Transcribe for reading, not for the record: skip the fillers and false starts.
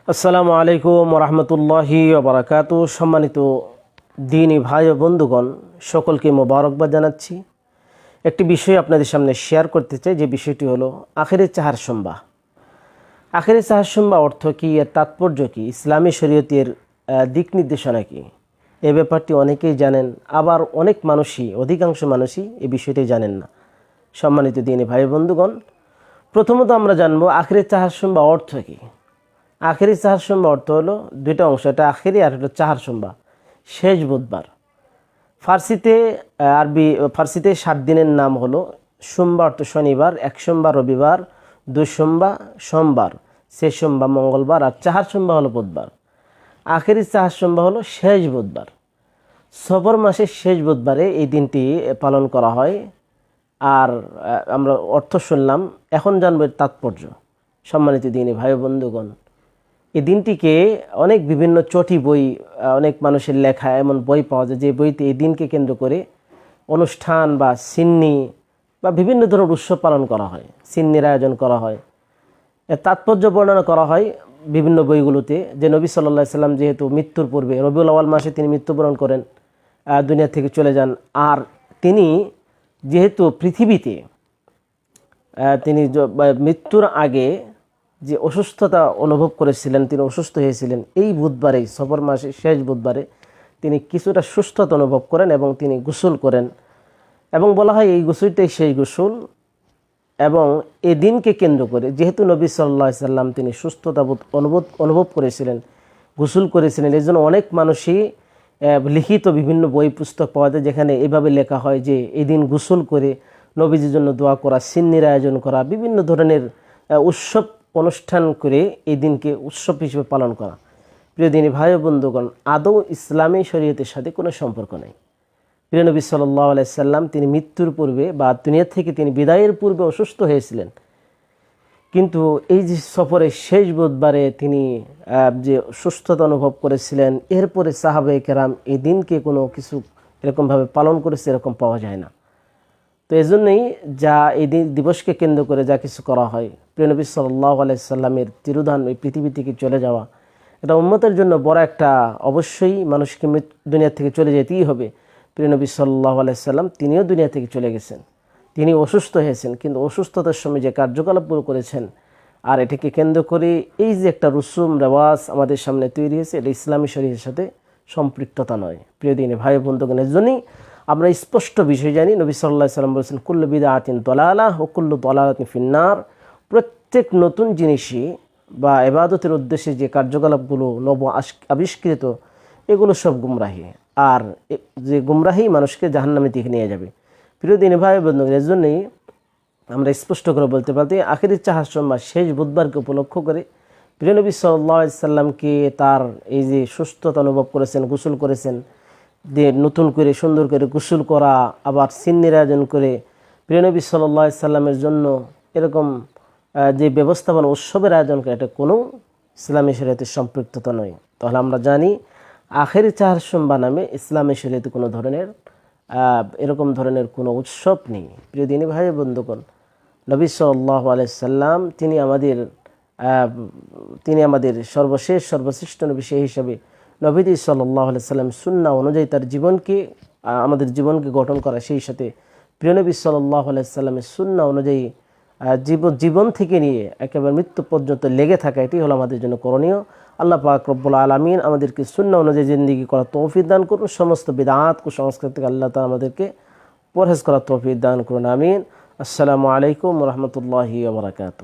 আসসালামু আলাইকুম রহমতুল্লাহি ওয়া সম্মানিত দিনী ভাই ও বন্ধুগণ, সকলকে মোবারকবাদ জানাচ্ছি। একটি বিষয় আপনাদের সামনে শেয়ার করতে চাই, যে বিষয়টি হলো আখিরে চাহার সম্বা। আখিরে চাহার সম্বা অর্থ কী, এর তাৎপর্য কী, ইসলামী শরীয়তের দিক নির্দেশনা কী, এ ব্যাপারটি অনেকেই জানেন, আবার অধিকাংশ মানুষই এই বিষয়টি জানেন না। সম্মানিত দিনী ভাই বন্ধুগণ, প্রথমত আমরা জানবো আখিরে চাহার সম্বা অর্থ কী। আখেরি চাহার সম্বা অর্থ হলো দুইটা অংশ, এটা আখেরি আর এটা চাহার সম্বা, শেষ বুধবার। ফার্সিতে 7 দিনের নাম হলো সোমবার অর্থ শনিবার, এক সোমবার রবিবার, দুই সোমবার সোমবার, শেষ সোমবার মঙ্গলবার, আর চাহার সম্বা হলো বুধবার। আখেরি চাহার সম্বা হলো শেষ বুধবার। সফর মাসের শেষ বুধবারে এই দিনটি পালন করা হয়। আর আমরা অর্থ শুনলাম, এখন জানবো এর তাৎপর্য। সম্মানিত দিনী ভাই বন্ধুগণ, এই দিনটিকে অনেক বিভিন্ন চটি বই, অনেক মানুষের লেখা এমন বই পাওয়া যায় যে বইতে এই দিনকে কেন্দ্র করে অনুষ্ঠান বা সিন্নি বা বিভিন্ন ধরনের উৎসব পালন করা হয়, সিন্নির আয়োজন করা হয়, এর তাৎপর্য বর্ণনা করা হয় বিভিন্ন বইগুলোতে। যে নবী সাল্লাল্লাহু আলাইহি সাল্লাম যেহেতু মৃত্যুর পূর্বে রবিউল আউয়াল মাসে তিনি মৃত্যুবরণ করেন, দুনিয়া থেকে চলে যান, আর তিনি যেহেতু পৃথিবীতে তিনি মৃত্যুর আগে যে অসুস্থতা অনুভব করেছিলেন, তিনি অসুস্থ হয়েছিলেন, এই বুধবারে সফর মাসের শেষ বুধবারে তিনি কিছুটা সুস্থতা অনুভব করেন এবং তিনি গোসল করেন। এবং বলা হয় এই গোসলটাই সেই গোসল। এবং এই দিনকে কেন্দ্র করে যেহেতু নবী সাল্লাল্লাহু আলাইহি সাল্লাম তিনি সুস্থতা অনুভব করেছিলেন, গোসল করেছিলেন, এই জন্য অনেক মানুষই লিখিত বিভিন্ন বই পুস্তক পাওয়া যায় যেখানে এভাবে লেখা হয় যে এই দিন গোসল করে নবীজির জন্য দোয়া করা, সিন্নির আয়োজন করা, বিভিন্ন ধরনের উৎসব অনুষ্ঠান করে এই দিনকে উৎসব হিসেবে পালন করা। প্রিয় দিনী ভাই ও বন্ধুগণ, আদৌ ইসলামী শরীয়তের সাথে কোনো সম্পর্ক নেই। প্রিয় নবী সাল্লাল্লাহু আলাইহি সাল্লাম তিনি মৃত্যুর পূর্বে বা দুনিয়া থেকে তিনি বিদায়ের পূর্বে অসুস্থ হয়েছিলেন, কিন্তু এই যে সফরের শেষ বুধবারে তিনি যে সুস্থতা অনুভব করেছিলেন, এরপরে সাহাবায়ে কেরাম এই দিনকে কোনো কিছু এরকমভাবে পালন করেছে, এরকম পাওয়া যায় না। তো এই জন্যই যা এই দিবসকে কেন্দ্র করে যা কিছু করা হয়, প্রিয় নবী সাল্লাল্লাহু আলাইহি সাল্লামের তিরোধান, এই পৃথিবী থেকে চলে যাওয়া, এটা উম্মতের জন্য বড় একটা, অবশ্যই মানুষকে দুনিয়া থেকে চলে যেতেই হবে। প্রিয় নবী সাল্লাল্লাহু আলাইহি সাল্লাম তিনিও দুনিয়া থেকে চলে গেছেন, তিনি অসুস্থ হয়েছেন, কিন্তু অসুস্থতার সময় যে কার্যকলাপগুলো করেছেন, আর এটাকে কেন্দ্র করে এই যে একটা রুসুম রেওয়াজ আমাদের সামনে তৈরি হয়েছে, এটা ইসলামী শরীয়তের সাথে সম্পৃক্ততা নয়। প্রিয় দিনী ভাই বন্ধুগণ, এর জন্যই আমরা স্পষ্ট বিষয় জানি, নবী সাল্লাল্লাহু আলাইহি সাল্লাম বলেছেন কুল্লু বিদআতিন দালালাহ ওয়া কুল্লু দালালাতিন ফিন্নার। প্রত্যেক নতুন জিনিসই বা ইবাদতের উদ্দেশ্যে যে কার্যকলাপগুলো আবিষ্কৃত, এগুলো সব গুমরাহি, আর যে গুমরাহি মানুষকে জাহান্নামের দিকে নিয়ে যাবে। প্রিয় দিনী ভাই বন্ধুগণ, এর জন্যই আমরা স্পষ্ট করে বলতে পারি আখিরি চাহার সম্বা শেষ বুধবারকে উপলক্ষ করে প্রিয় নবী সাল্লাল্লাহু আলাইহি সাল্লামকে তার এই যে সুস্থতা অনুভব করেছেন, গোসল করেছেন, যে নতুন করে সুন্দর করে গোসল করা, আবার সিন্নির আয়োজন করে প্রিয় নবী সাল্লাল্লাহু আলাইহি সাল্লামের জন্য এরকম যে ব্যবস্থাপনা উৎসবের আয়োজন করে, এটা কোনো ইসলামী শরীয়তের সম্পৃক্ততা নয়। তাহলে আমরা জানি আখেরি চাহার সম্বা নামে ইসলামী শরীয়তে কোনো ধরনের এরকম ধরনের কোনো উৎসব নেই। প্রিয় দিনী ভাই বন্ধুগণ, নবী সাল্লাল্লাহু আলাইহি সাল্লাম তিনি আমাদের সর্বশ্রেষ্ঠ নবী, সেই হিসাবে নবীজি সাল্লাল্লাহু আলাইহি সাল্লাম সুন্নাহ অনুযায়ী তার আমাদের জীবনকে গঠন করা, সেই সাথে প্রিয় নবী সাল্লাল্লাহু আলাইহি সাল্লামের সুন্নাহ অনুযায়ী জীবন থেকে নিয়ে একেবারে মৃত্যু পর্যন্ত লেগে থাকা, এটি হলো আমাদের জন্য করণীয়। আল্লাহ পাক রব্বুল আলামিন আমাদেরকে সুন্নাহ অনুযায়ী জিন্দেগি করার তৌফিক দান করুন। সমস্ত বিদআত কুসংস্কার থেকে আল্লাহ তাআলা আমাদেরকে পরহেজ করার তৌফিক দান করুন, আমিন। আসসালামু আলাইকুম ওয়া রাহমাতুল্লাহি ওয়া বারাকাতুহু।